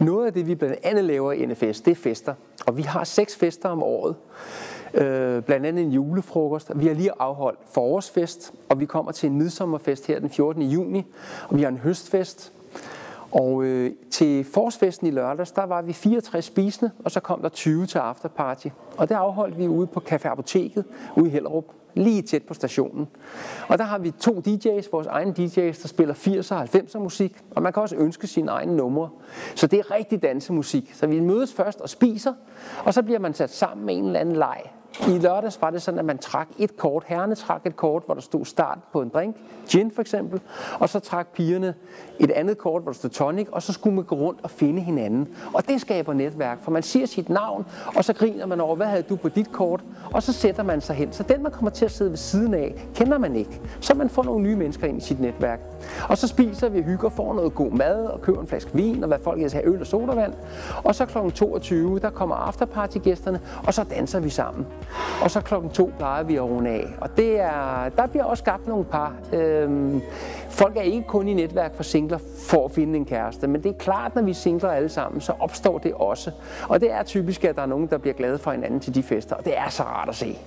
Noget af det, vi blandt andet laver i NFS, det er fester. Og vi har 6 fester om året. Blandt andet en julefrokost. Vi har lige afholdt forårsfest, og vi kommer til en midsommerfest her den 14. juni. Og vi har en høstfest. Og til forårsfesten i lørdags, der var vi 64 spisende, og så kom der 20 til afterparty. Og det afholdt vi ude på Café Apoteket, ude i Hellerup, lige tæt på stationen. Og der har vi 2 DJ's, vores egne DJ's, der spiller 80'er og 90'er musik, og man kan også ønske sine egne numre. Så det er rigtig dansemusik. Så vi mødes først og spiser, og så bliver man sat sammen med en eller anden leg. I lørdags var det sådan, at man trak et kort. Herrerne trak et kort, hvor der stod start på en drink, gin for eksempel, og så trak pigerne et andet kort, hvor der stod tonic, og så skulle man gå rundt og finde hinanden. Og det skaber netværk, for man siger sit navn, og så griner man over, hvad havde du på dit kort, og så sætter man sig hen. Så den, man kommer til at sidde ved siden af, kender man ikke. Så man får nogle nye mennesker ind i sit netværk. Og så spiser vi, hygger, får noget god mad, og køber en flaske vin, og hvad folk ellers har, øl og sodavand. Og så kl. 22, der kommer afterpartygæsterne, og så danser vi sammen. Og så klokken 2 plejer vi at runde af. Og der bliver også skabt nogle par. Folk er ikke kun i netværk for singler for at finde en kæreste, men det er klart, når vi singler alle sammen, så opstår det også. Og det er typisk, at der er nogen, der bliver glade for hinanden til de fester, og det er så rart at se.